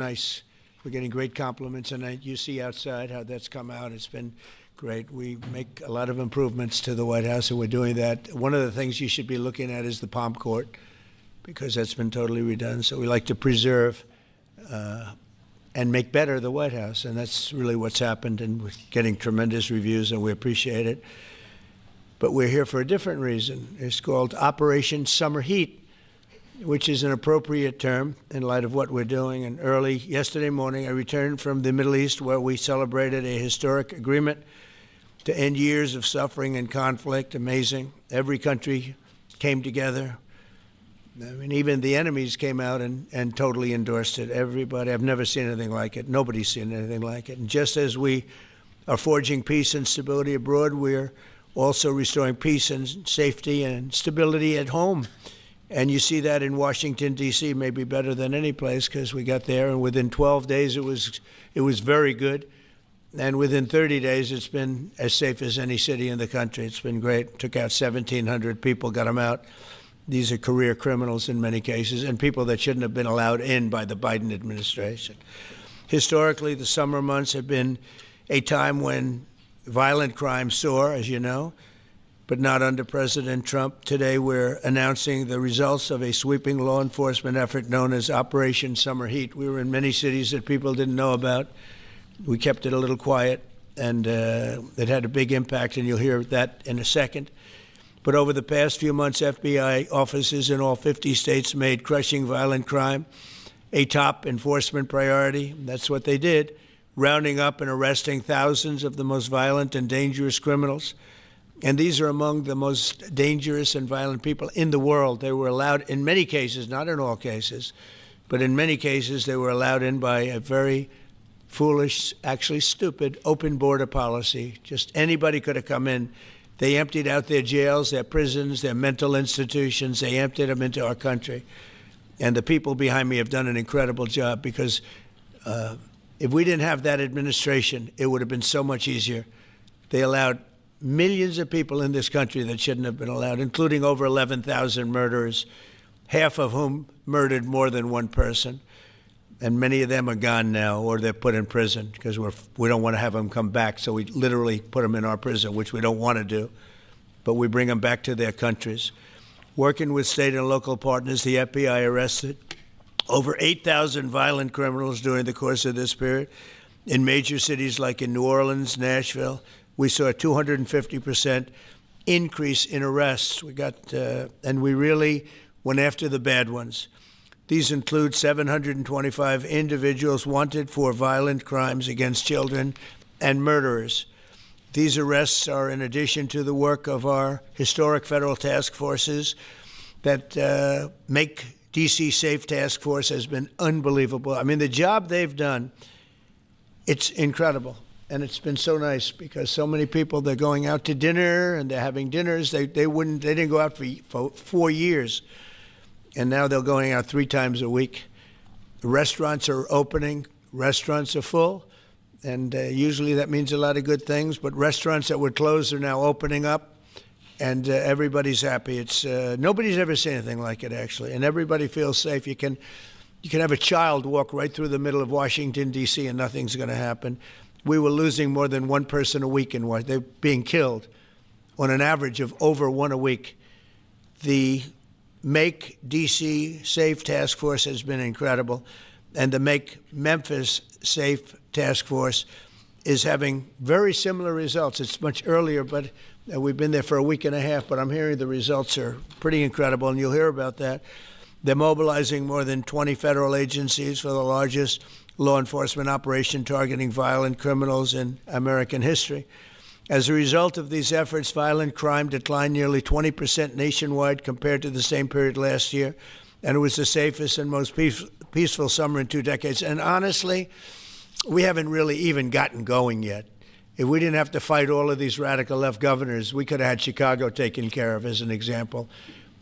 Nice. We're getting great compliments, and you see outside how that's come out. It's been great. We make a lot of improvements to the White House, and we're doing that. One of the things you should be looking at is the Palm Court, because that's been totally redone. So we like to preserve and make better the White House, and that's really what's happened, and we're getting tremendous reviews, and we appreciate it. But we're here for a different reason. It's called Operation Summer Heat, which is an appropriate term in light of what we're doing. And early yesterday morning, I returned from the Middle East, where we celebrated a historic agreement to end years of suffering and conflict. Amazing. Every country came together. I mean, even the enemies came out and totally endorsed it. Everybody. I've never seen anything like it. Nobody's seen anything like it. And just as we are forging peace and stability abroad, we're also restoring peace and safety and stability at home. And you see that in Washington, D.C., maybe better than any place, because we got there, and within 12 days it was very good. And within 30 days, it's been as safe as any city in the country. It's been great. Took out 1,700 people, got them out. These are career criminals in many cases, and people that shouldn't have been allowed in by the Biden administration. Historically, the summer months have been a time when violent crime soar, as you know, but not under President Trump. Today, we're announcing the results of a sweeping law enforcement effort known as Operation Summer Heat. We were in many cities that people didn't know about. We kept it a little quiet, and it had a big impact, and you'll hear that in a second. But over the past few months, FBI offices in all 50 states made crushing violent crime a top enforcement priority. That's what they did, rounding up and arresting thousands of the most violent and dangerous criminals. And these are among the most dangerous and violent people in the world. They were allowed, in many cases, not in all cases, but in many cases, they were allowed in by a very foolish, actually stupid, open border policy. Just anybody could have come in. They emptied out their jails, their prisons, their mental institutions. They emptied them into our country. And the people behind me have done an incredible job, because if we didn't have that administration, it would have been so much easier. They allowed millions of people in this country that shouldn't have been allowed, including over 11,000 murderers, half of whom murdered more than one person. And many of them are gone now, or they're put in prison, because we don't want to have them come back. So we literally put them in our prison, which we don't want to do. But we bring them back to their countries. Working with state and local partners, the FBI arrested over 8,000 violent criminals during the course of this period in major cities like in New Orleans, Nashville. We saw a 250% increase in arrests. And we really went after the bad ones. These include 725 individuals wanted for violent crimes against children and murderers. These arrests are in addition to the work of our historic federal task forces that Make D.C. Safe Task Force has been unbelievable. I mean, the job they've done, it's incredible. And it's been so nice, because so many people, they're going out to dinner and they're having dinners. They didn't go out for 4 years. And now they're going out 3 times a week. The restaurants are opening. Restaurants are full. And usually that means a lot of good things. But restaurants that were closed are now opening up. And everybody's happy. It's nobody's ever seen anything like it, actually. And everybody feels safe. You can have a child walk right through the middle of Washington, D.C., and nothing's going to happen. We were losing more than one person a week in Washington. They're being killed on an average of over one a week. The Make D.C. Safe Task Force has been incredible. And the Make Memphis Safe Task Force is having very similar results. It's much earlier, but we've been there for a week and a half, but I'm hearing the results are pretty incredible, and you'll hear about that. They're mobilizing more than 20 federal agencies for the largest law enforcement operation targeting violent criminals in American history. As a result of these efforts, violent crime declined nearly 20% nationwide compared to the same period last year, and it was the safest and most peaceful summer in 2 decades. And honestly, we haven't really even gotten going yet. If we didn't have to fight all of these radical left governors, we could have had Chicago taken care of, as an example.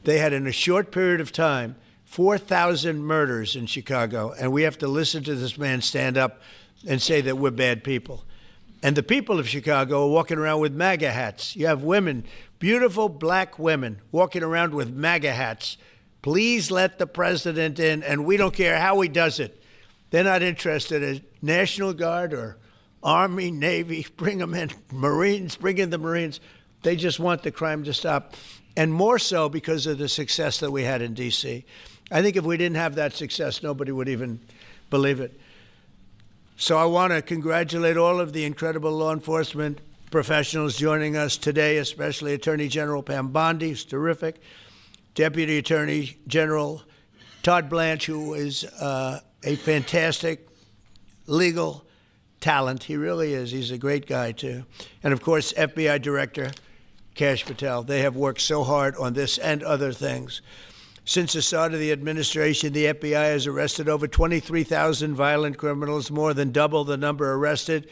They had, in a short period of time, 4,000 murders in Chicago, and we have to listen to this man stand up and say that we're bad people. And the people of Chicago are walking around with MAGA hats. You have women, beautiful black women, walking around with MAGA hats. Please let the president in, and we don't care how he does it. They're not interested in National Guard or Army, Navy, bring them in, Marines, bring in the Marines. They just want the crime to stop. And more so because of the success that we had in D.C. I think if we didn't have that success, nobody would even believe it. So I want to congratulate all of the incredible law enforcement professionals joining us today, especially Attorney General Pam Bondi, who's terrific, Deputy Attorney General Todd Blanche, who is a fantastic legal talent. He really is. He's a great guy, too. And, of course, FBI Director Kash Patel. They have worked so hard on this and other things. Since the start of the administration, the FBI has arrested over 23,000 violent criminals, more than double the number arrested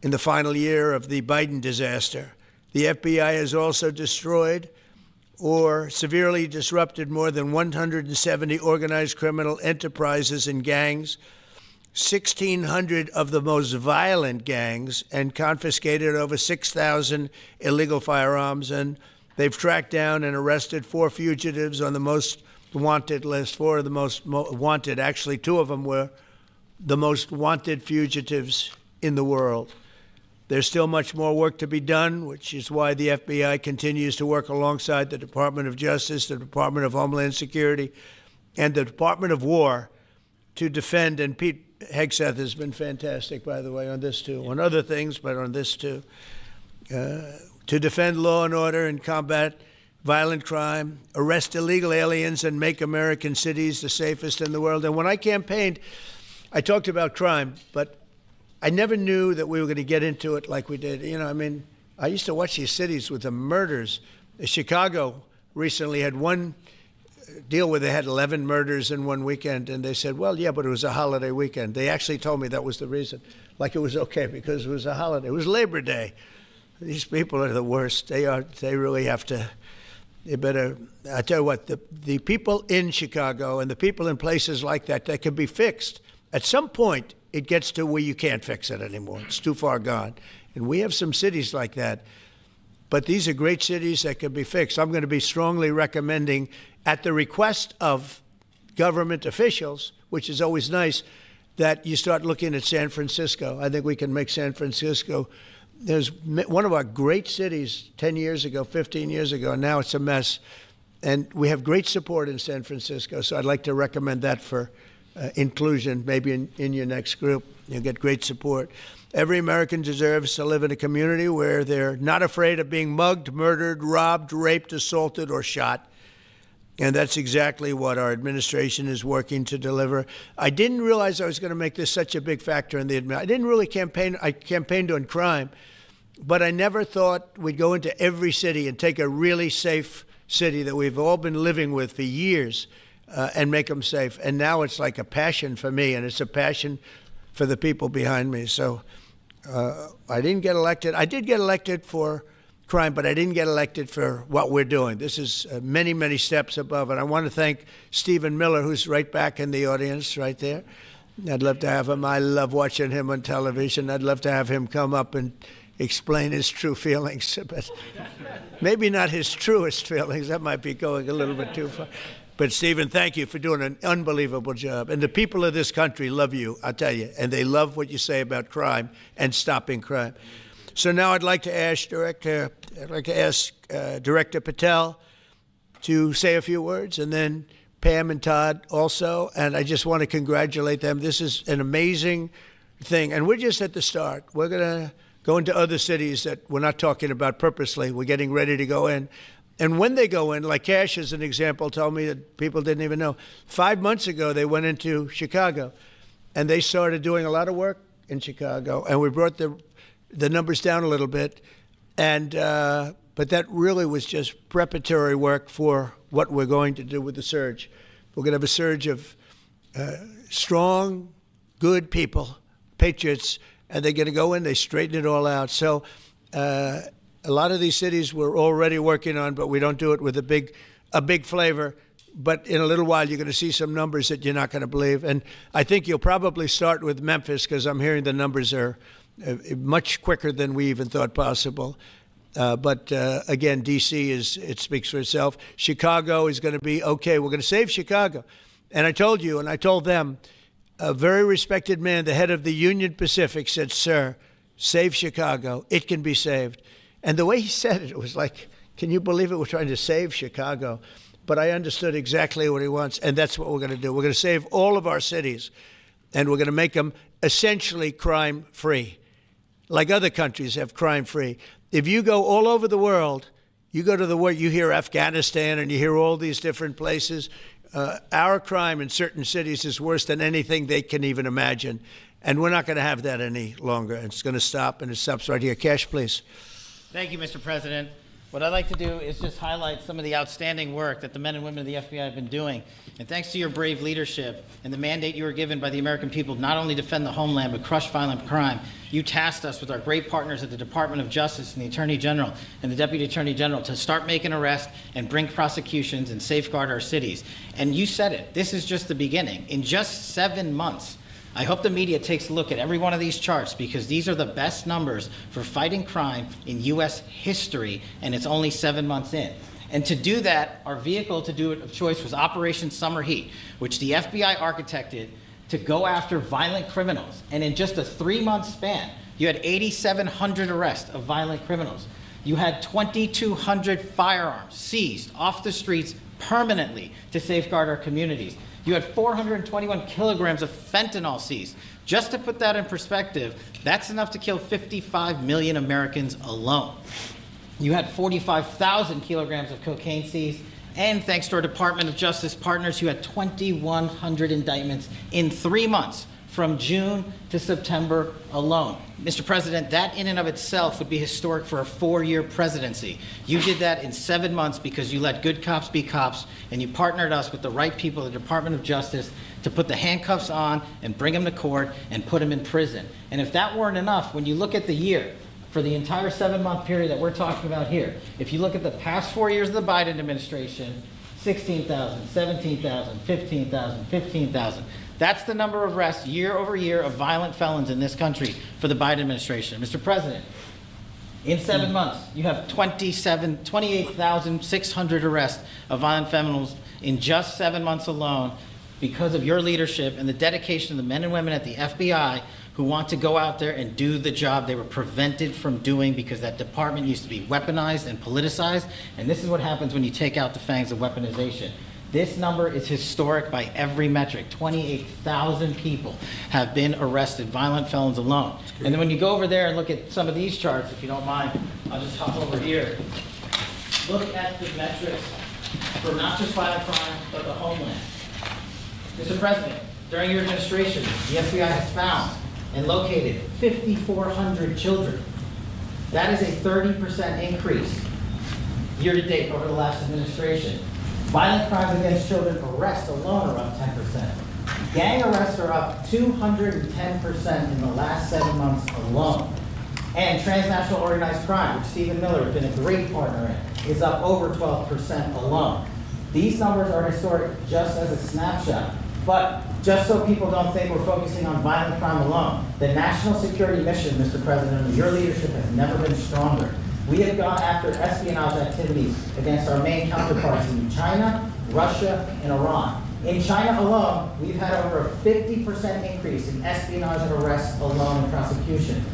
in the final year of the Biden disaster. The FBI has also destroyed or severely disrupted more than 170 organized criminal enterprises and gangs, 1,600 of the most violent gangs, and confiscated over 6,000 illegal firearms. And they've tracked down and arrested 4 fugitives on the most wanted list, 4 of the most wanted. Actually, 2 of them were the most wanted fugitives in the world. There's still much more work to be done, which is why the FBI continues to work alongside the Department of Justice, the Department of Homeland Security, and the Department of War to defend. And Pete Hegseth has been fantastic, by the way, on this too, on other things, but on this too, to defend law and order and combat violent crime, arrest illegal aliens, and make American cities the safest in the world. And when I campaigned, I talked about crime, but I never knew that we were going to get into it like we did. You know, I mean, I used to watch these cities with the murders. Chicago recently had one deal where they had 11 murders in one weekend, and they said, well, yeah, but it was a holiday weekend. They actually told me that was the reason, like it was okay because it was a holiday. It was Labor Day. These people are the worst. They really have to, they better, I tell you what, the people in Chicago and the people in places like that can be fixed. At some point, it gets to where you can't fix it anymore. It's too far gone. And we have some cities like that. But these are great cities that can be fixed. I'm going to be strongly recommending, at the request of government officials, which is always nice, that you start looking at San Francisco. I think we can make San Francisco. There's one of our great cities 10 years ago, 15 years ago, and now it's a mess. And we have great support in San Francisco, so I'd like to recommend that for inclusion, maybe in your next group. You'll get great support. Every American deserves to live in a community where they're not afraid of being mugged, murdered, robbed, raped, assaulted, or shot. And that's exactly what our administration is working to deliver. I didn't realize I was going to make this such a big factor in the administration. I didn't really campaign. I campaigned on crime, but I never thought we'd go into every city and take a really safe city that we've all been living with for years and make them safe. And now it's like a passion for me, and it's a passion for the people behind me. So I didn't get elected. I did get elected for crime, but I didn't get elected for what we're doing. This is many, many steps above. And I want to thank Stephen Miller, who's right back in the audience right there. I'd love to have him. I love watching him on television. I'd love to have him come up and explain his true feelings, but maybe not his truest feelings. That might be going a little bit too far. But, Stephen, thank you for doing an unbelievable job. And the people of this country love you, I'll tell you, and they love what you say about crime and stopping crime. So now I'd like to ask Director Patel to say a few words, and then Pam and Todd also. And I just want to congratulate them. This is an amazing thing. And we're just at the start. We're going to go into other cities that we're not talking about purposely. We're getting ready to go in. And when they go in, like Kash, as an example, told me that people didn't even know. 5 months ago, they went into Chicago, and they started doing a lot of work in Chicago. And we brought the numbers down a little bit. And but that really was just preparatory work for what we're going to do with the surge. We're going to have a surge of strong, good people, patriots, and they're going to go in, they straighten it all out. So a lot of these cities we're already working on, but we don't do it with a big flavor. But in a little while, you're going to see some numbers that you're not going to believe. And I think you'll probably start with Memphis, because I'm hearing the numbers are much quicker than we even thought possible. But again, D.C. it speaks for itself. Chicago is going to be okay. We're going to save Chicago. And I told you, and I told them, a very respected man, the head of the Union Pacific, said, "Sir, save Chicago. It can be saved." And the way he said it, it was like, can you believe it? We're trying to save Chicago. But I understood exactly what he wants, and that's what we're going to do. We're going to save all of our cities, and we're going to make them essentially crime-free, like other countries have crime-free. If you go all over the world, you go to the world, you hear Afghanistan and you hear all these different places. Our crime in certain cities is worse than anything they can even imagine. And we're not going to have that any longer. It's going to stop, and it stops right here. Cash, please. Thank you, Mr. President. What I'd like to do is just highlight some of the outstanding work that the men and women of the FBI have been doing. And thanks to your brave leadership and the mandate you were given by the American people to not only defend the homeland but crush violent crime, you tasked us with our great partners at the Department of Justice and the Attorney General and the Deputy Attorney General to start making arrests and bring prosecutions and safeguard our cities. And you said it, this is just the beginning. In just 7 months, I hope the media takes a look at every one of these charts, because these are the best numbers for fighting crime in U.S. history, and it's only 7 months in. And to do that, our vehicle to do it of choice was Operation Summer Heat, which the FBI architected to go after violent criminals. And in just a 3-month span, you had 8,700 arrests of violent criminals. You had 2,200 firearms seized off the streets permanently to safeguard our communities. You had 421 kilograms of fentanyl seized. Just to put that in perspective, that's enough to kill 55 million Americans alone. You had 45,000 kilograms of cocaine seized, and thanks to our Department of Justice partners, you had 2,100 indictments in 3 months, from June to September alone. Mr. President, that in and of itself would be historic for a 4-year presidency. You did that in 7 months because you let good cops be cops, and you partnered us with the right people at the Department of Justice to put the handcuffs on and bring them to court and put them in prison. And if that weren't enough, when you look at the year, for the entire 7-month period that we're talking about here, if you look at the past 4 years of the Biden administration, 16,000, 17,000, 15,000, 15,000. That's the number of arrests year over year of violent felons in this country for the Biden administration. Mr. President, in 7 months, you have 28,600 arrests of violent felons in just 7 months alone, because of your leadership and the dedication of the men and women at the FBI who want to go out there and do the job they were prevented from doing, because that department used to be weaponized and politicized. And this is what happens when you take out the fangs of weaponization. This number is historic by every metric. 28,000 people have been arrested, violent felons alone. And then when you go over there and look at some of these charts, if you don't mind, I'll just hop over here. Look at the metrics for not just violent crime, but the homeland. Mr. President, during your administration, the FBI has found and located 5,400 children. That is a 30% increase year to date over the last administration. Violent crimes against children arrests alone are up 10%. Gang arrests are up 210% in the last 7 months alone. And transnational organized crime, which Stephen Miller has been a great partner in, is up over 12% alone. These numbers are historic just as a snapshot. But just so people don't think we're focusing on violent crime alone, the national security mission, Mr. President, under your leadership has never been stronger. We have gone after espionage activities against our main counterparts in China, Russia, and Iran. In China alone, we've had over a 50% increase in espionage and arrests alone in prosecution.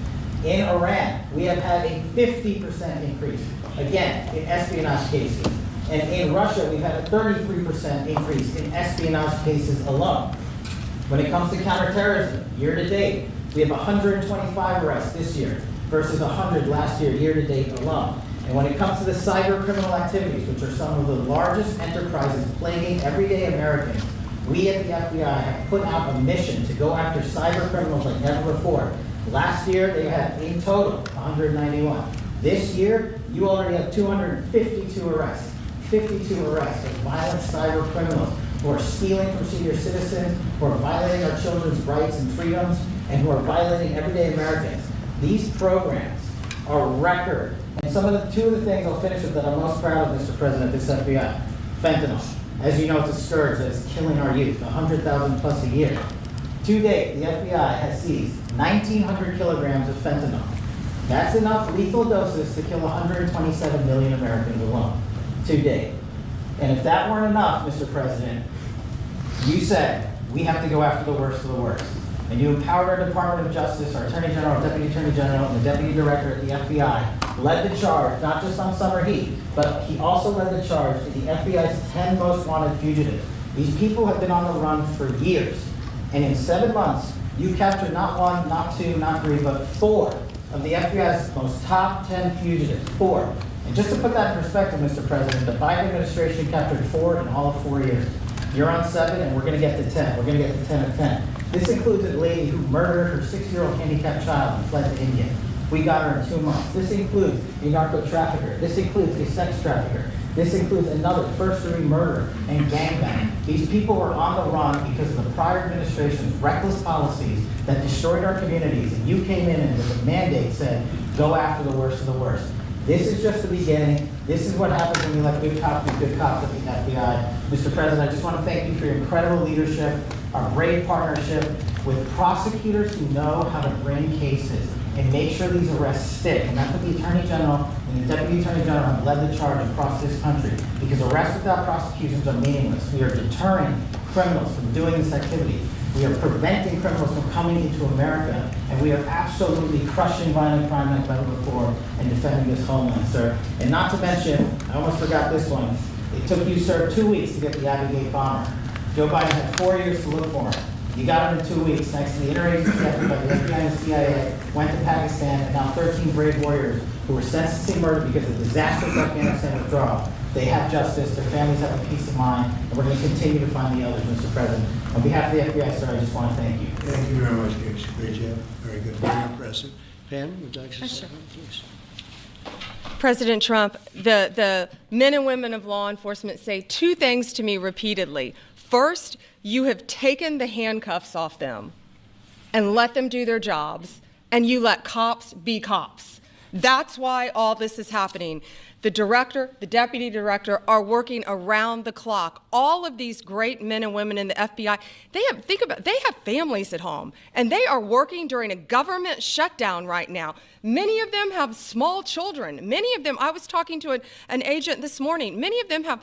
In Iran, we have had a 50% increase, again, in espionage cases. And in Russia, we've had a 33% increase in espionage cases alone. When it comes to counterterrorism, year to date, we have 125 arrests this year versus 100 last year, year to date alone. And when it comes to the cyber criminal activities, which are some of the largest enterprises plaguing everyday Americans, we at the FBI have put out a mission to go after cyber criminals like never before. Last year, they had in total 191. This year, you already have 252 arrests. 52 arrests of violent cyber criminals who are stealing from senior citizens, who are violating our children's rights and freedoms, and who are violating everyday Americans. These programs are record. And two of the things I'll finish with that I'm most proud of, Mr. President, this FBI. Fentanyl. As you know, it's a scourge that is killing our youth, 100,000 plus a year. To date, the FBI has seized 1,900 kilograms of fentanyl. That's enough lethal doses to kill 127 million Americans alone. To date. And if that weren't enough, Mr. President, you said we have to go after the worst of the worst. And you empowered our Department of Justice, our Attorney General, Deputy Attorney General, and the Deputy Director at the FBI, led the charge, not just on summer heat, but he also led the charge to the FBI's 10 most wanted fugitives. These people have been on the run for years. And in 7 months, you captured not 1, not 2, not 3, but 4 of the FBI's most top 10 fugitives. 4. And just to put that in perspective, Mr. President, the Biden administration captured 4 in all of 4 years. You're on 7, and we're going to get to 10. We're going to get to 10 of 10. This includes a lady who murdered her 6-year-old handicapped child and fled to India. We got her in 2 months. This includes a narco trafficker. This includes a sex trafficker. This includes another first-degree murder and gangbang. These people were on the run because of the prior administration's reckless policies that destroyed our communities, and you came in and with a mandate said, go after the worst of the worst. This is just the beginning. This is what happens when you let good cops be good cops at the FBI. Mr. President, I just want to thank you for your incredible leadership, our brave partnership with prosecutors who know how to bring cases and make sure these arrests stick. And that's what the Attorney General and the Deputy Attorney General have led the charge across this country. Because arrests without prosecutions are meaningless. We are deterring criminals from doing this activity. We are preventing criminals from coming into America, and we are absolutely crushing violent crime and federal reform and defending this homeland, sir. And not to mention, I almost forgot this one. It took you, sir, 2 weeks to get the Abbaye Gate bomber. Joe Biden had 4 years to look for him. You got him in 2 weeks, thanks to the interagency effort by the FBI and the CIA, went to Pakistan, and now 13 brave warriors who were sentenced to murder because of disastrous Afghanistan withdrawal. They have justice, their families have a peace of mind, and we're going to continue to find the others, Mr. President. On behalf of the FBI, sir, I just want to thank you. Thank you very much, Gates. Great job. Very good. Very impressive. Pam, would you like to say something, please? President Trump, the men and women of law enforcement say 2 things to me repeatedly. First, you have taken the handcuffs off them and let them do their jobs, and you let cops be cops. That's why all this is happening. The director, the deputy director are working around the clock. All of these great men and women in the FBI, they have families at home, and they are working during a government shutdown right now. Many of them have small children. Many of them, I was talking to an agent this morning, many of them have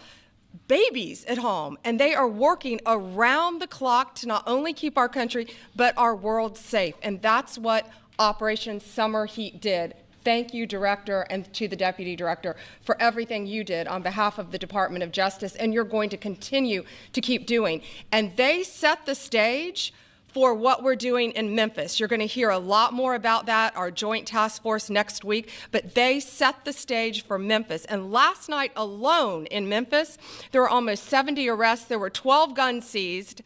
babies at home, and they are working around the clock to not only keep our country, but our world safe. And that's what Operation Summer Heat did. Thank you, Director, and to the Deputy Director for everything you did on behalf of the Department of Justice, and you're going to continue to keep doing. And they set the stage for what we're doing in Memphis. You're going to hear a lot more about that, our joint task force next week, but they set the stage for Memphis. And last night alone in Memphis, there were almost 70 arrests. There were 12 guns seized.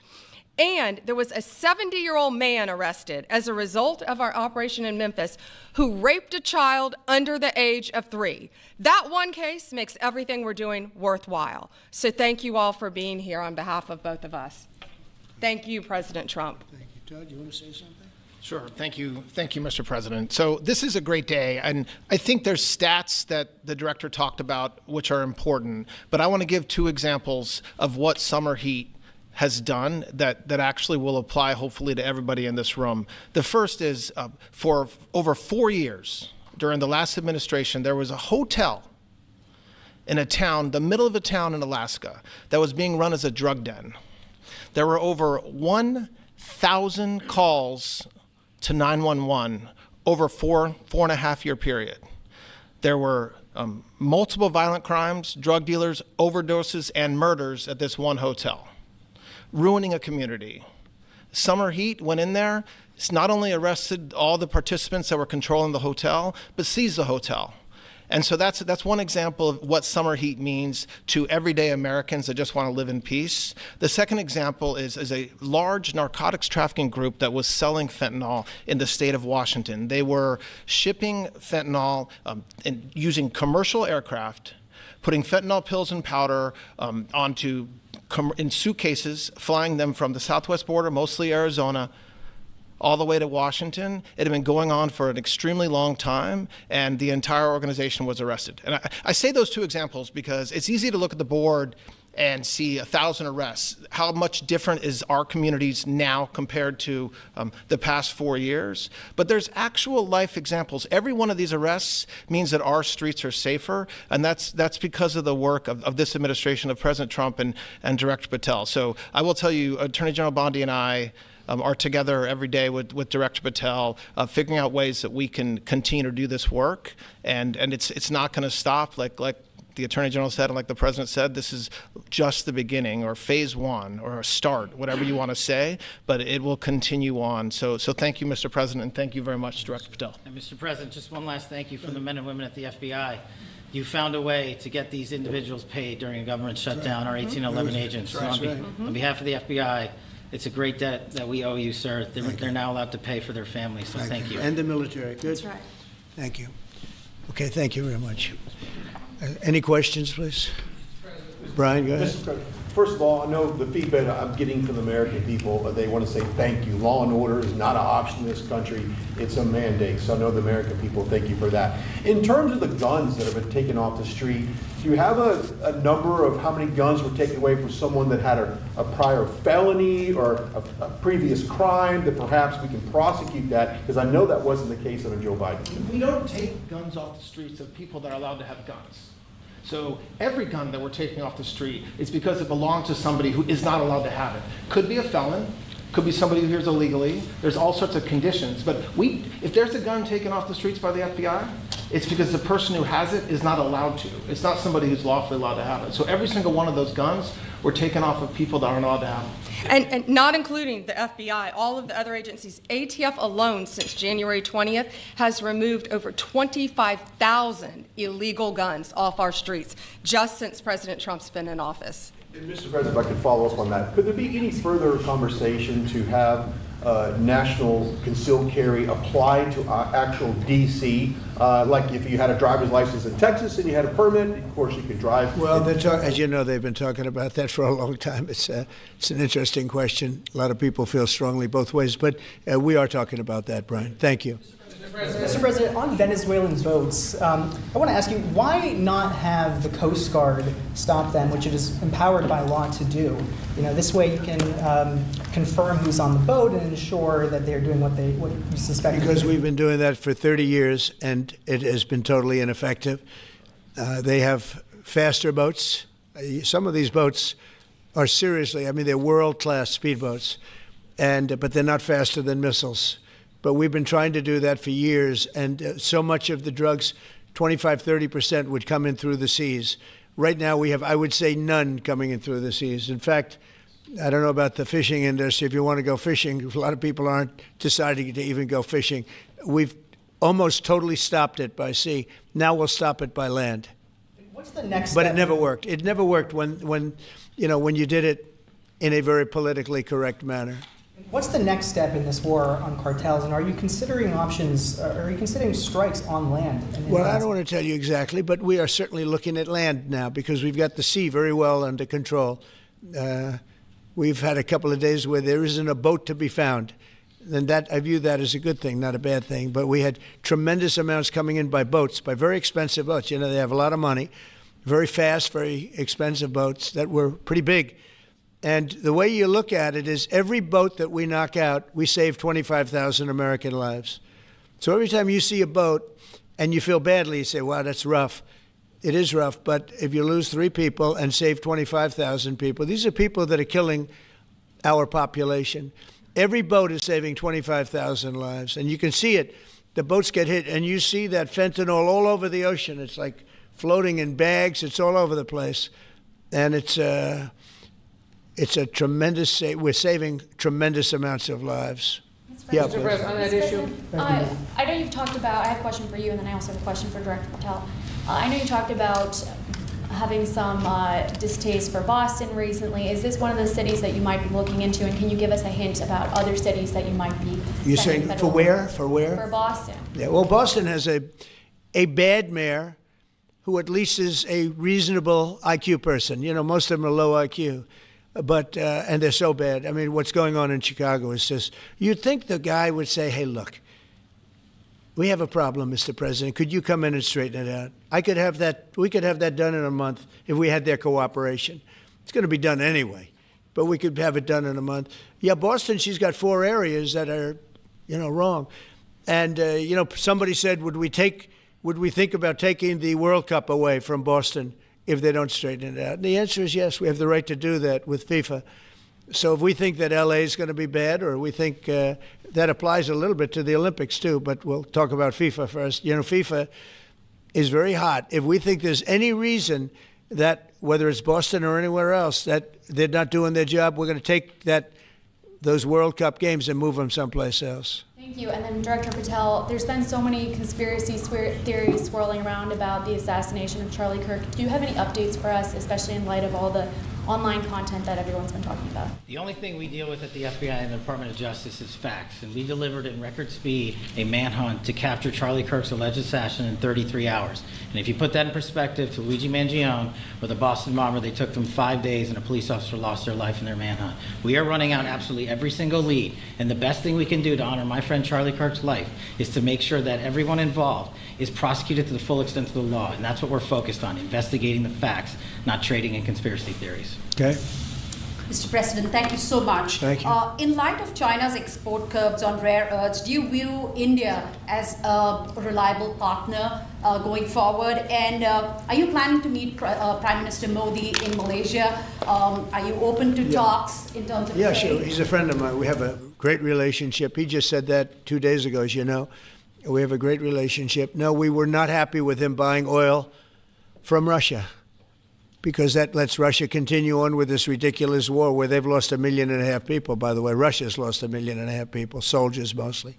And there was a 70-year-old man arrested as a result of our operation in Memphis who raped a child under the age of 3. That one case makes everything we're doing worthwhile. So thank you all for being here on behalf of both of us. Thank you, President Trump. Thank you. Todd, you want to say something? Sure. Thank you, Mr. President. So this is a great day, and I think there's stats that the director talked about which are important, but I want to give 2 examples of what summer heat has done that actually will apply hopefully to everybody in this room. The first is for over 4 years during the last administration, there was a hotel in a town, the middle of a town in Alaska, that was being run as a drug den. There were over 1,000 calls to 911 over 4.5 year period. There were multiple violent crimes, drug dealers, overdoses, and murders at this one hotel, ruining a community. Summer Heat went in there. It's not only arrested all the participants that were controlling the hotel, but seized the hotel. And so that's one example of what summer heat means to everyday Americans that just want to live in peace. The second example is a large narcotics trafficking group that was selling fentanyl in the state of Washington. They were shipping fentanyl and using commercial aircraft, putting fentanyl pills and powder in suitcases, flying them from the southwest border, mostly Arizona, all the way to Washington. It had been going on for an extremely long time, and the entire organization was arrested. And I say those 2 examples because it's easy to look at the board and see 1,000 arrests. How much different is our communities now compared to the past 4 years? But there's actual life examples. Every one of these arrests means that our streets are safer, and that's because of the work of this administration, of President Trump and Director Patel. So I will tell you, Attorney General Bondi and I are together every day with Director Patel, figuring out ways that we can continue to do this work, and it's not going to stop. Like the Attorney General said, and like the President said, this is just the beginning, or phase one, or a start, whatever you want to say, but it will continue on. So thank you, Mr. President, and thank you very much, Director Patel. And Mr. President, just one last thank you from the men and women at the FBI. You found a way to get these individuals paid during a government shutdown, our 1811 agents. So on behalf of the FBI, it's a great debt that we owe you, sir. They're now allowed to pay for their families, so thank you. And the military. Good. That's right. Thank you. Okay, thank you very much. Any questions, please? Brian, go ahead. Mr. President, first of all, I know the feedback I'm getting from the American people, they want to say thank you. Law and order is not an option in this country. It's a mandate. So I know the American people thank you for that. In terms of the guns that have been taken off the street, do you have a number of how many guns were taken away from someone that had a prior felony or a previous crime that perhaps we can prosecute that? Because I know that wasn't the case under Joe Biden. We don't take guns off the streets of people that are allowed to have guns. So every gun that we're taking off the street is because it belongs to somebody who is not allowed to have it. Could be a felon, could be somebody who hears illegally. There's all sorts of conditions. But if there's a gun taken off the streets by the FBI, it's because the person who has it is not allowed to. It's not somebody who's lawfully allowed to have it. So every single one of those guns were taken off of people that aren't allowed to have them. And not including the FBI, all of the other agencies. ATF alone, since January 20th, has removed over 25,000 illegal guns off our streets, just since President Trump's been in office. And Mr. President, if I could follow up on that, could there be any further conversation to have national concealed carry applied to actual DC? Like if you had a driver's license in Texas and you had a permit, of course you could drive. Well, as you know, they've been talking about that for a long time. It's an interesting question. A lot of people feel strongly both ways, but we are talking about that, Brian. Thank you. Mr. President, on Venezuelan boats, I want to ask you, why not have the Coast Guard stop them, which it is empowered by law to do? You know, this way you can confirm who's on the boat and ensure that they're doing what you suspect. Because we've been doing that for 30 years, and it has been totally ineffective. They have faster boats. Some of these boats are seriously, I mean, they're world-class speedboats, but they're not faster than missiles. But we've been trying to do that for years, and so much of the drugs, 25-30%, would come in through the seas. Right now we have, I would say, none coming in through the seas. In fact, I don't know about the fishing industry. If you want to go fishing, a lot of people aren't deciding to even go fishing. We've almost totally stopped it by sea. Now we'll stop it by land. What's the next But step? it never worked. It never worked when you did it in a very politically correct manner. What's the next step in this war on cartels, and are you considering options, are you considering strikes on land? Well, I don't want to tell you exactly, but we are certainly looking at land now because we've got the sea very well under control. We've had a couple of days where there isn't a boat to be found. And that, I view that as a good thing, not a bad thing. But we had tremendous amounts coming in by boats, by very expensive boats. You know, they have a lot of money, very fast, very expensive boats that were pretty big. And the way you look at it is every boat that we knock out, we save 25,000 American lives. So every time you see a boat and you feel badly, you say, wow, that's rough. It is rough, but if you lose 3 people and save 25,000 people, these are people that are killing our population. Every boat is saving 25,000 lives, and you can see it. The boats get hit, and you see that fentanyl all over the ocean. It's like floating in bags. It's all over the place, and it's a tremendous. We're saving tremendous amounts of lives. Yeah, Mr. President, on that issue. I know you've talked about, I have a question for you, and then I also have a question for Director Patel. I know you talked about having some distaste for Boston recently. Is this one of the cities that you might be looking into, and can you give us a hint about other cities that you might be? You're saying for where? For where? For Boston. Yeah, well, Boston has a bad mayor who at least is a reasonable IQ person. You know, most of them are low IQ. But, and they're so bad. I mean, what's going on in Chicago is just, you'd think the guy would say, hey, look, we have a problem, Mr. President. Could you come in and straighten it out? We could have that done in a month if we had their cooperation. It's going to be done anyway, but we could have it done in a month. Yeah, Boston, she's got 4 areas that are, wrong. And, somebody said, would we think about taking the World Cup away from Boston if they don't straighten it out? And the answer is yes. We have the right to do that with FIFA. So if we think that LA is going to be bad, or we think that applies a little bit to the Olympics too, but we'll talk about FIFA first. FIFA is very hot. If we think there's any reason that, whether it's Boston or anywhere else, that they're not doing their job, we're going to take those World Cup games and move them someplace else. Thank you. And then Director Patel, there's been so many conspiracy theories swirling around about the assassination of Charlie Kirk. Do you have any updates for us, especially in light of all the online content that everyone's been talking about? The only thing we deal with at the FBI and the Department of Justice is facts, and we delivered in record speed a manhunt to capture Charlie Kirk's alleged assassin in 33 hours. And if you put that in perspective to Luigi Mangione or the Boston bomber, they took them 5 days and a police officer lost their life in their manhunt. We are running out absolutely every single lead, and the best thing we can do to honor my friend Charlie Kirk's life is to make sure that everyone involved is prosecuted to the full extent of the law, and that's what we're focused on, investigating the facts, not trading in conspiracy theories. Okay. Mr. President, thank you so much. Thank you. In light of China's export curbs on rare earths, do you view India as a reliable partner going forward? And are you planning to meet Prime Minister Modi in Malaysia? Are you open to talks in terms of Yeah, trade? sure. He's a friend of mine. We have a great relationship. He just said that 2 days ago, as you know. We have a great relationship. No, we were not happy with him buying oil from Russia, because that lets Russia continue on with this ridiculous war where they've lost 1.5 million people. By the way, Russia's lost 1.5 million people, soldiers mostly.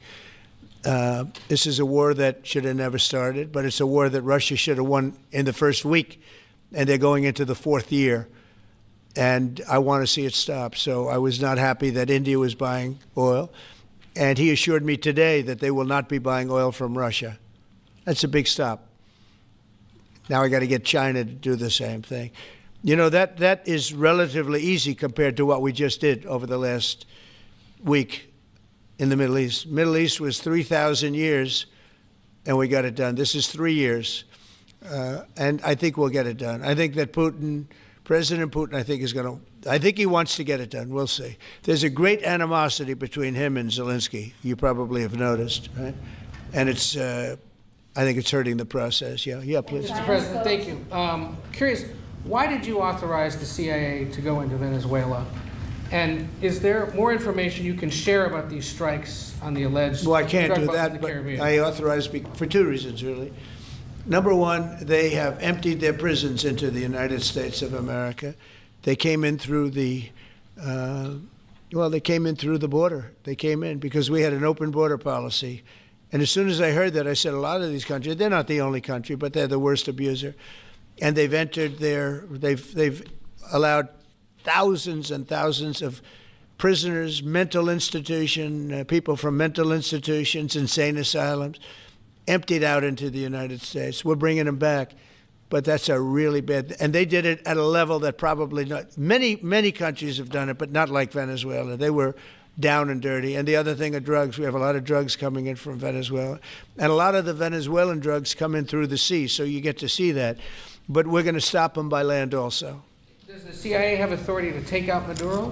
This is a war that should have never started, but it's a war that Russia should have won in the first week, and they're going into the 4th year. And I want to see it stop. So I was not happy that India was buying oil. And he assured me today that they will not be buying oil from Russia. That's a big stop. Now I got to get China to do the same thing. That is relatively easy compared to what we just did over the last week in the Middle East. Middle East was 3,000 years, and we got it done. This is 3 years, and I think we'll get it done. I think that President Putin, I think he wants to get it done. We'll see. There's a great animosity between him and Zelensky. You probably have noticed, right? And I think it's hurting the process. Yeah, please. Mr. President, thank you. Curious, why did you authorize the CIA to go into Venezuela? And is there more information you can share about these strikes on the alleged Well, I can't drug do busts in that, the but Caribbean? I authorized for 2 reasons, really. Number one, they have emptied their prisons into the United States of America. They came in through the border. They came in because we had an open border policy. And as soon as I heard that, I said, a lot of these countries, they're not the only country, but they're the worst abuser. And they've they've allowed thousands and thousands of prisoners, mental institution, people from mental institutions, insane asylums, emptied out into the United States. We're bringing them back. But that's a really bad, and they did it at a level that probably not, many countries have done it, but not like Venezuela. They were down and dirty. And the other thing are drugs. We have a lot of drugs coming in from Venezuela. And a lot of the Venezuelan drugs come in through the sea, so you get to see that. But we're going to stop them by land also. Does the CIA have authority to take out Maduro?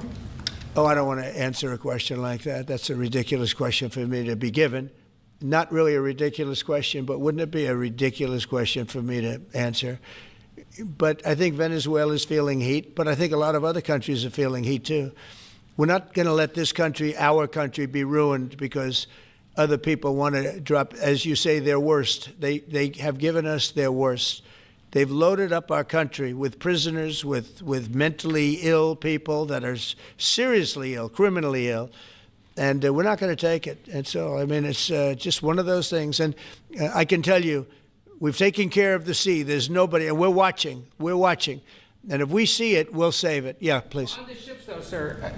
Oh, I don't want to answer a question like that. That's a ridiculous question for me to be given. Not really a ridiculous question, but wouldn't it be a ridiculous question for me to answer? But I think Venezuela is feeling heat, but I think a lot of other countries are feeling heat too. We're not going to let this country, our country, be ruined because other people want to drop, as you say, their worst. They have given us their worst. They've loaded up our country with prisoners, with mentally ill people that are seriously ill, criminally ill. And we're not going to take it. And so, I mean, it's just one of those things. And I can tell you, we've taken care of the sea. There's nobody, and we're watching. We're watching. And if we see it, we'll save it. Yeah, please. On the ships, though, sir,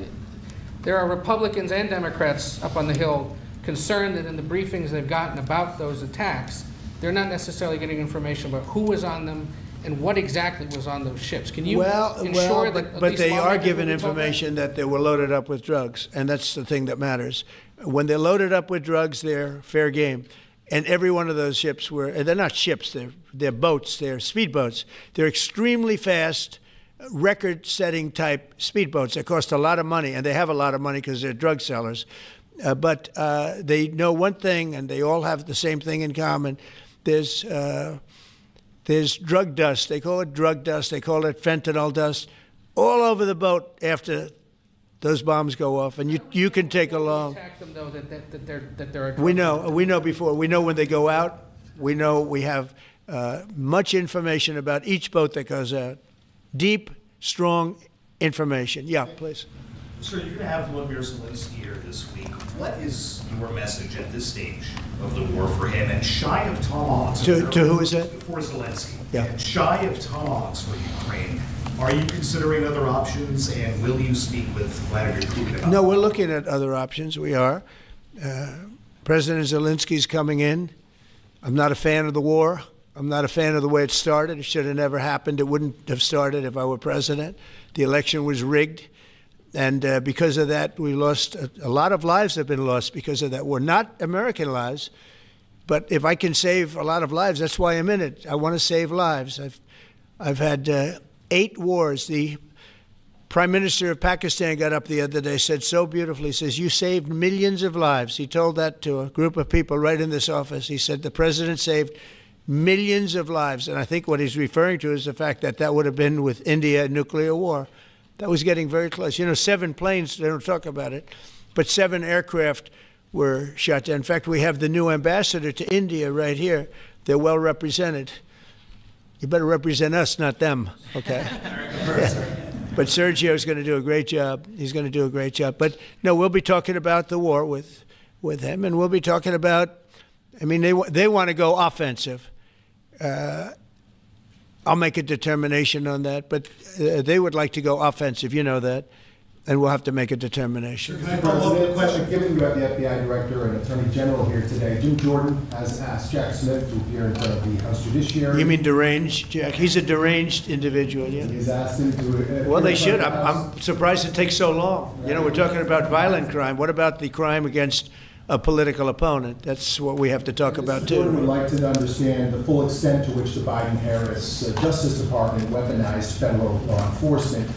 there are Republicans and Democrats up on the Hill concerned that in the briefings they've gotten about those attacks, they're not necessarily getting information about who was on them and what exactly was on those ships. Can you ensure that at but least they are lawmakers given will be told that? information that they were loaded up with drugs, and that's the thing that matters. When they're loaded up with drugs, they're fair game. And every one of those ships they're not ships, they're boats, they're speedboats. They're extremely fast, record-setting type speedboats that cost a lot of money, and they have a lot of money because they're drug sellers. But they know one thing, and they all have the same thing in common. There's drug dust. They call it drug dust. They call it fentanyl dust all over the boat after those bombs go off. And you can take along. Attack them, though, that they're a drug We know before. We know when they go out. We know we have much information about each boat that goes out. Deep, strong information. Yeah, please. Sir, you're going to have Volodymyr Zelensky here this week. What is your message at this stage of the war for him? And shy of tomahawks. To who is that? For Zelensky. Yeah. And shy of tomahawks for Ukraine. Are you considering other options, and will you speak with Vladimir Putin about No, we're looking at other options. We are. President Zelensky's coming in. I'm not a fan of the war. I'm not a fan of the way it started. It should have never happened. It wouldn't have started if I were president. The election was rigged. And because of that, we lost a lot of lives have been lost because of that war. Not American lives, but if I can save a lot of lives, that's why I'm in it. I want to save lives. I've had 8 wars. The Prime Minister of Pakistan got up the other day, said so beautifully, says, you saved millions of lives. He told that to a group of people right in this office. He said the president saved millions of lives. And I think what he's referring to is the fact that that would have been with India, a nuclear war. That was getting very close. 7 planes, they don't talk about it, but 7 aircraft were shot down. In fact, we have the new ambassador to India right here. They're well represented. You better represent us, not them, okay? Yeah. But Sergio's going to do a great job. He's going to do a great job. But no, we'll be talking about the war with him, and we'll be talking about, they want to go offensive. I'll make a determination on that, but they would like to go offensive, you know that, and we'll have to make a determination. Can I follow up with a question? Given you have the FBI Director and Attorney General here today, Jim Jordan has asked Jack Smith to appear in front of the House Judiciary. You mean deranged, Jack? He's a deranged individual, yeah. He's asked him to... Well, they should. I'm surprised it takes so long. We're talking about violent crime. What about the crime against a political opponent? That's what we have to talk about, too. Jordan would like to understand the full extent to which the Biden-Harris Justice Department weaponized federal law enforcement.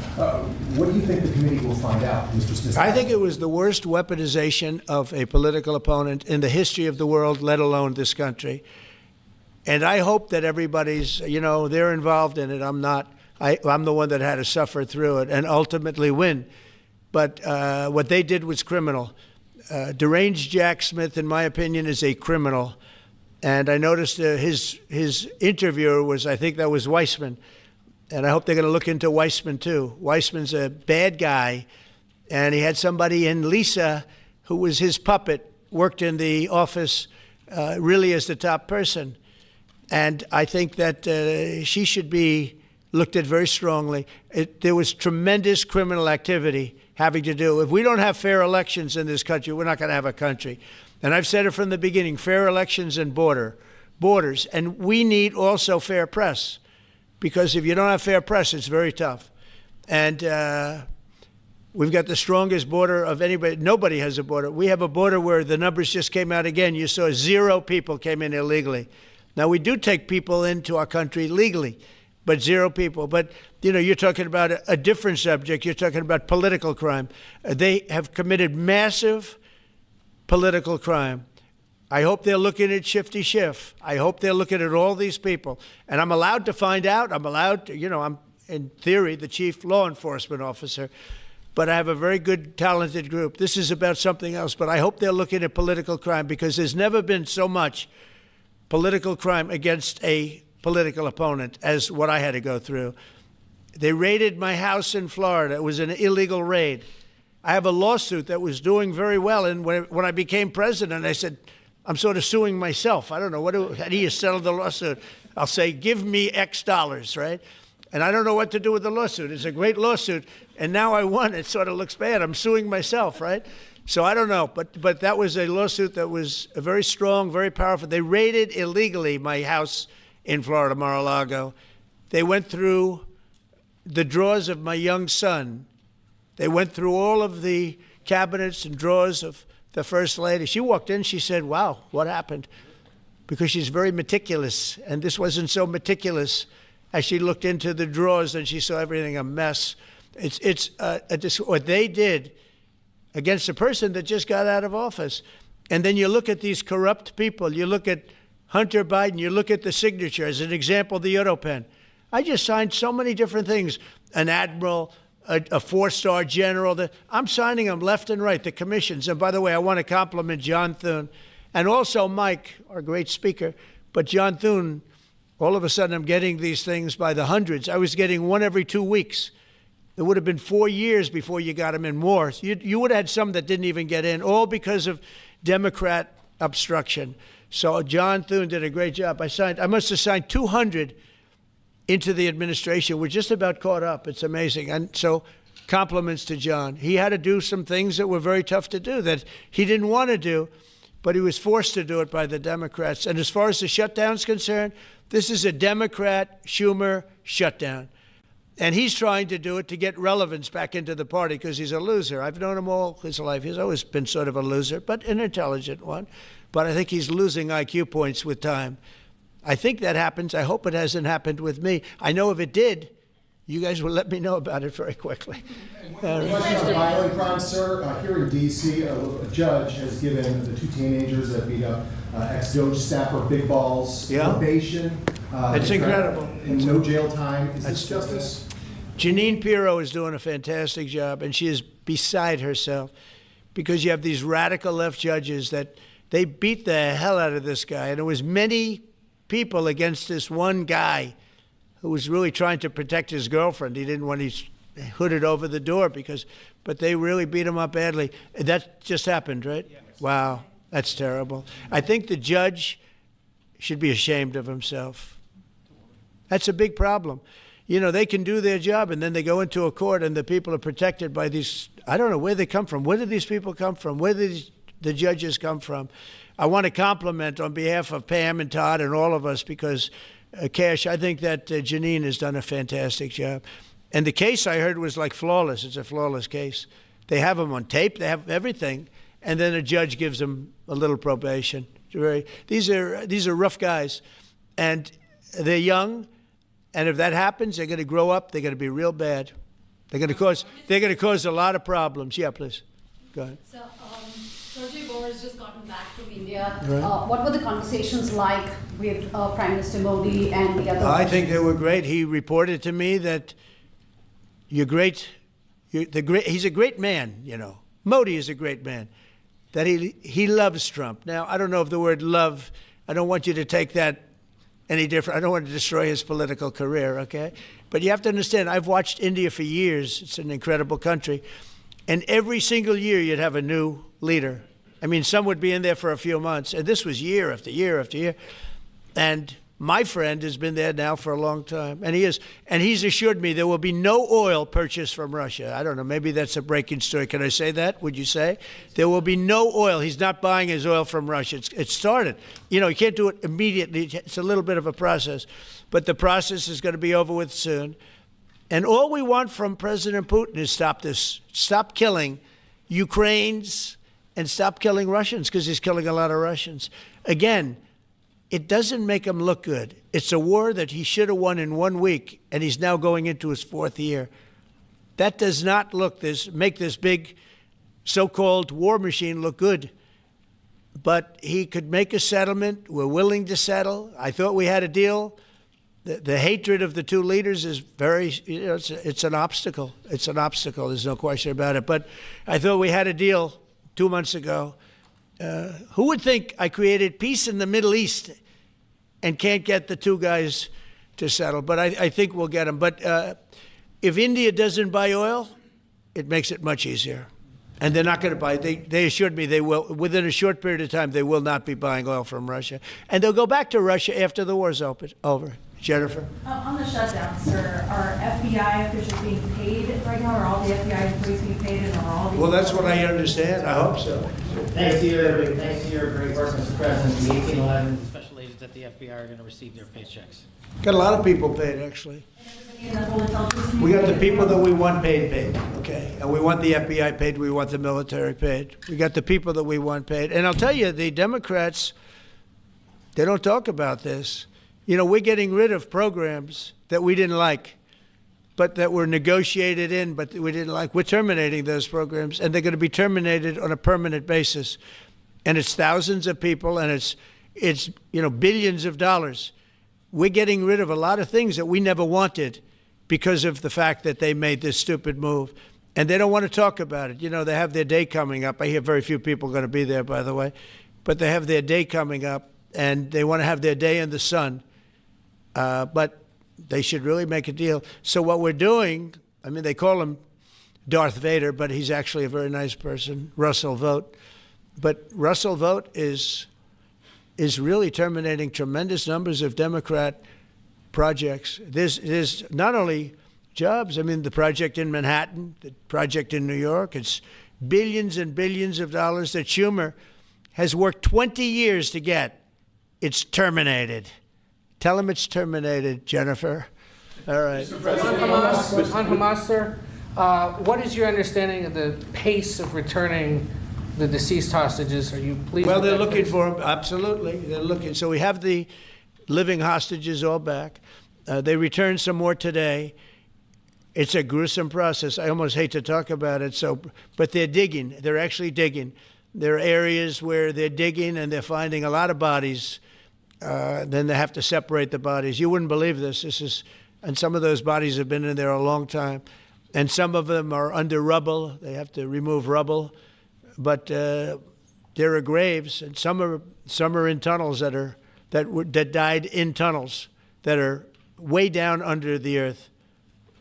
What do you think the committee will find out, Mr. Smith? I think it was the worst weaponization of a political opponent in the history of the world, let alone this country. And I hope that everybody's, they're involved in it. I'm not. I'm the one that had to suffer through it and ultimately win. But what they did was criminal. Deranged Jack Smith, in my opinion, is a criminal. And I noticed his interviewer was, I think that was Weissman. And I hope they're going to look into Weissman, too. Weissman's a bad guy. And he had somebody in Lisa, who was his puppet, worked in the office really as the top person. And I think that she should be looked at very strongly. There was tremendous criminal activity having to do. If we don't have fair elections in this country, we're not going to have a country. And I've said it from the beginning, fair elections and borders. And we need also fair press, because if you don't have fair press, it's very tough. And we've got the strongest border of anybody. Nobody has a border. We have a border where the numbers just came out again. You saw 0 people came in illegally. Now, we do take people into our country legally, but 0 people. But, you're talking about a different subject. You're talking about political crime. They have committed massive political crime. I hope they're looking at Shifty Schiff. I hope they're looking at all these people. And I'm allowed to find out. I'm allowed to, I'm, in theory, the chief law enforcement officer. But I have a very good, talented group. This is about something else. But I hope they're looking at political crime, because there's never been so much political crime against a political opponent as what I had to go through. They raided my house in Florida. It was an illegal raid. I have a lawsuit that was doing very well. And when I became president, I said, I'm sort of suing myself. I don't know. How do you settle the lawsuit? I'll say, give me X dollars, right? And I don't know what to do with the lawsuit. It's a great lawsuit. And now I won. It sort of looks bad. I'm suing myself, right? So I don't know. But that was a lawsuit that was very strong, very powerful. They raided illegally my house in Florida, Mar-a-Lago. They went through the drawers of my young son. They went through all of the cabinets and drawers of the First Lady. She walked in, she said, wow, what happened? Because she's very meticulous, and this wasn't so meticulous as she looked into the drawers and she saw everything a mess. What they did against a person that just got out of office. And then you look at these corrupt people. You look at Hunter Biden. You look at the signature. As an example, the Europen. I just signed so many different things. An admiral, a four-star general. I'm signing them left and right, the commissions. And by the way, I want to compliment John Thune and also Mike, our great speaker. But John Thune, all of a sudden I'm getting these things by the hundreds. I was getting one every 2 weeks. It would have been 4 years before you got them in more. You would have had some that didn't even get in, all because of Democrat obstruction. So John Thune did a great job. I must have signed 200 into the administration. We're just about caught up. It's amazing. And so compliments to John. He had to do some things that were very tough to do that he didn't want to do, but he was forced to do it by the Democrats. And as far as the shutdown's concerned, this is a Democrat Schumer shutdown. And he's trying to do it to get relevance back into the party because he's a loser. I've known him all his life. He's always been sort of a loser, but an intelligent one. But I think he's losing IQ points with time. I think that happens. I hope it hasn't happened with me. I know if it did, you guys will let me know about it very quickly. Question on violent crime, sir. Here in D.C., a judge has given the two teenagers that beat up ex-DOJ staffer Big Balls probation. It's incredible. And no jail time. Is this justice? Jeanine Pirro is doing a fantastic job, and she is beside herself because you have these radical left judges that they beat the hell out of this guy. And there was many people against this one guy who was really trying to protect his girlfriend. He didn't want his hooded over the door but they really beat him up badly. That just happened, right? Yeah. Wow, that's terrible. I think the judge should be ashamed of himself. That's a big problem. You know, they can do their job and then they go into a court and the people are protected by these, I don't know where they come from. Where do these people come from? Where do the judges come from? I want to compliment on behalf of Pam and Todd and all of us because Cash, I think that Jeanine has done a fantastic job. And the case I heard was like flawless. It's a flawless case. They have them on tape. They have everything. And then a judge gives them a little probation. These are rough guys. And they're young. And if that happens, they're going to grow up. They're going to be real bad. They're going to cause a lot of problems. Yeah, please. Go ahead. So, Sergey Bohr has just gotten back from India. Right. What were the conversations like with Prime Minister Modi and the other? I think they were great. He reported to me that he's a great man, you know. Modi is a great man. That he loves Trump. Now, I don't know if the word love, I don't want you to take that any different. I don't want to destroy his political career, okay? But you have to understand, I've watched India for years. It's an incredible country. And every single year you'd have a new leader. I mean, some would be in there for a few months. And this was year after year after year. And my friend has been there now for a long time. And he's assured me there will be no oil purchased from Russia. I don't know, maybe that's a breaking story. Can I say that? Would you say? There will be no oil. He's not buying his oil from Russia. It started. You know, you can't do it immediately. It's a little bit of a process. But the process is going to be over with soon. And all we want from President Putin is stop this. Stop killing Ukrainians and stop killing Russians because he's killing a lot of Russians. Again, it doesn't make him look good. It's a war that he should have won in 1 week, and he's now going into his 4th year. That does not make this big so-called war machine look good. But he could make a settlement. We're willing to settle. I thought we had a deal. The hatred of the two leaders is it's an obstacle. It's an obstacle. There's no question about it. But I thought we had a deal 2 months ago. Who would think I created peace in the Middle East and can't get the two guys to settle? But I think we'll get them. But if India doesn't buy oil, it makes it much easier. And they're not going to buy. They assured me they will. Within a short period of time, they will not be buying oil from Russia. And they'll go back to Russia after the war's over. Jennifer? On the shutdown, sir, are FBI officials being paid right now? Are all the FBI employees being paid? And are all the Well, that's what I understand. I hope so. Thanks to your great work, Mr. President, the 1811 special agents at the FBI are going to receive their paychecks. Got a lot of people paid, actually. We got the people that we want paid, okay? And we want the FBI paid, we want the military paid. We got the people that we want paid. And I'll tell you, the Democrats, they don't talk about this. You know, we're getting rid of programs that we didn't like, but that were negotiated in, but we didn't like. We're terminating those programs, and they're going to be terminated on a permanent basis. And it's thousands of people, and it's billions of dollars. We're getting rid of a lot of things that we never wanted because of the fact that they made this stupid move. And they don't want to talk about it. They have their day coming up. I hear very few people are going to be there, by the way. But they have their day coming up, and they want to have their day in the sun. But they should really make a deal. So what we're doing, they call him Darth Vader, but he's actually a very nice person, Russell Vogt. But Russell Vogt is really terminating tremendous numbers of Democrat projects. There's not only jobs, the project in Manhattan, the project in New York, it's billions and billions of dollars that Schumer has worked 20 years to get. It's terminated. Tell him it's terminated, Jennifer. All right. On Hamas, sir, what is your understanding of the pace of returning the deceased hostages? Are you pleased? Well, they're looking for them. Absolutely. They're looking. So we have the living hostages all back. They returned some more today. It's a gruesome process. I almost hate to talk about it. But they're digging. They're actually digging. There are areas where they're digging and they're finding a lot of bodies. Then they have to separate the bodies. You wouldn't believe this. And some of those bodies have been in there a long time. And some of them are under rubble. They have to remove rubble. But there are graves, and some are in tunnels that died in tunnels that are way down under the earth.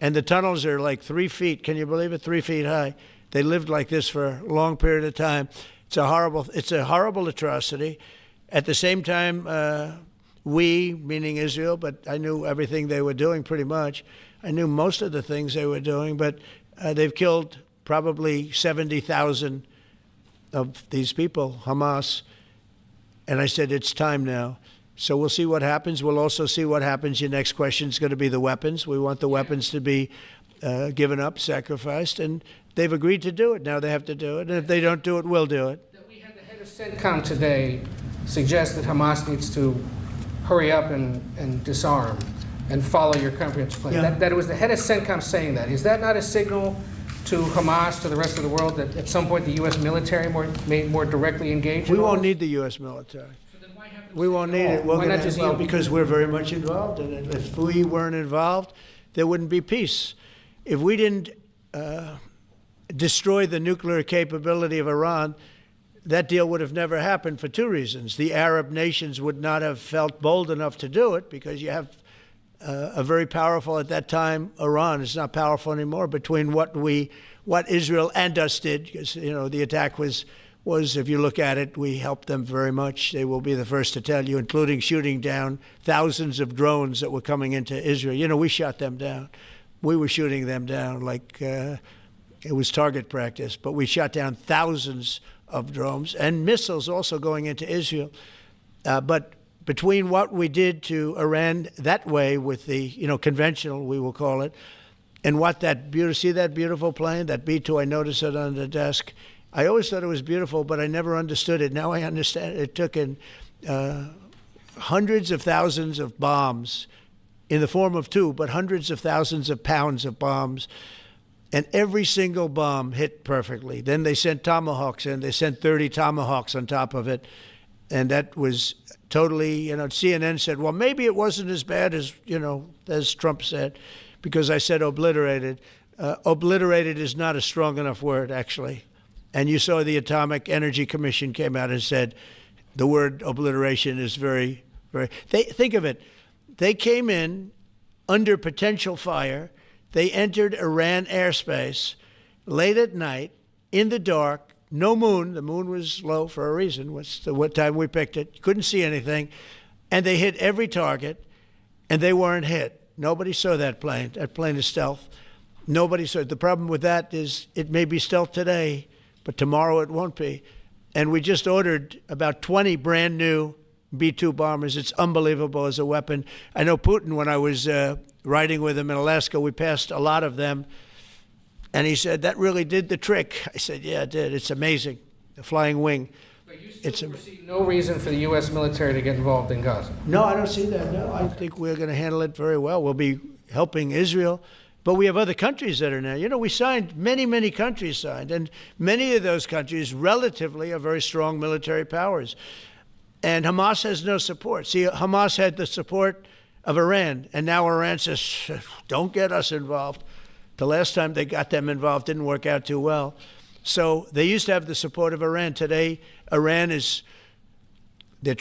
And the tunnels are like 3 feet. Can you believe it? 3 feet high. They lived like this for a long period of time. It's a horrible atrocity. At the same time, we, meaning Israel, but I knew everything they were doing pretty much. I knew most of the things they were doing, but they've killed probably 70,000 of these people, Hamas. And I said, it's time now. So we'll see what happens. We'll also see what happens. Your next question is going to be the weapons. We want the weapons to be given up, sacrificed, and they've agreed to do it. Now they have to do it, and if they don't do it, we'll do it. We had the head of CENTCOM today suggest that Hamas needs to hurry up and disarm and follow your comprehensive plan. Yeah. That it was the head of CENTCOM saying that. Is that not a signal to Hamas, to the rest of the world, that at some point the U.S. military may more directly engage? We won't need the U.S. military. We won't need it. Why not just you? Because we're very much involved in it. If we weren't involved, there wouldn't be peace. If we didn't destroy the nuclear capability of Iran, that deal would have never happened for two reasons. The Arab nations would not have felt bold enough to do it because you have a very powerful, at that time, Iran. It's not powerful anymore between what Israel and us did, because, the attack was, if you look at it, we helped them very much. They will be the first to tell you, including shooting down thousands of drones that were coming into Israel. We shot them down. We were shooting them down like it was target practice, but we shot down thousands of drones and missiles also going into Israel. But between what we did to Iran that way with the, conventional, we will call it, and what see that beautiful plane, that B-2, I noticed it on the desk. I always thought it was beautiful, but I never understood it. Now I understand it. It took in hundreds of thousands of bombs in the form of two, but hundreds of thousands of pounds of bombs. And every single bomb hit perfectly. Then they sent Tomahawks in. They sent 30 Tomahawks on top of it. And that was totally, CNN said, well, maybe it wasn't as bad as Trump said, because I said obliterated. Obliterated is not a strong enough word, actually. And you saw the Atomic Energy Commission came out and said the word obliteration is very, very... Think of it. They came in under potential fire. They entered Iran airspace late at night, in the dark, no moon. The moon was low for a reason. What time we picked it. You couldn't see anything. And they hit every target, and they weren't hit. Nobody saw that plane. That plane is stealth. Nobody saw it. The problem with that is it may be stealth today, but tomorrow it won't be. And we just ordered about 20 brand new B-2 bombers. It's unbelievable as a weapon. I know Putin, when I was riding with him in Alaska, we passed a lot of them. And he said, that really did the trick. I said, yeah, it did. It's amazing. The flying wing. But you still foresee no reason for the U.S. military to get involved in Gaza? No, I don't see that. No, I think we're going to handle it very well. We'll be helping Israel. But we have other countries that are now. You know, we signed, many countries signed, and many of those countries relatively are very strong military powers. And Hamas has no support. See, Hamas had the support of Iran, and now Iran says, don't get us involved. The last time they got them involved didn't work out too well. So they used to have the support of Iran. Today, Iran is, they're trying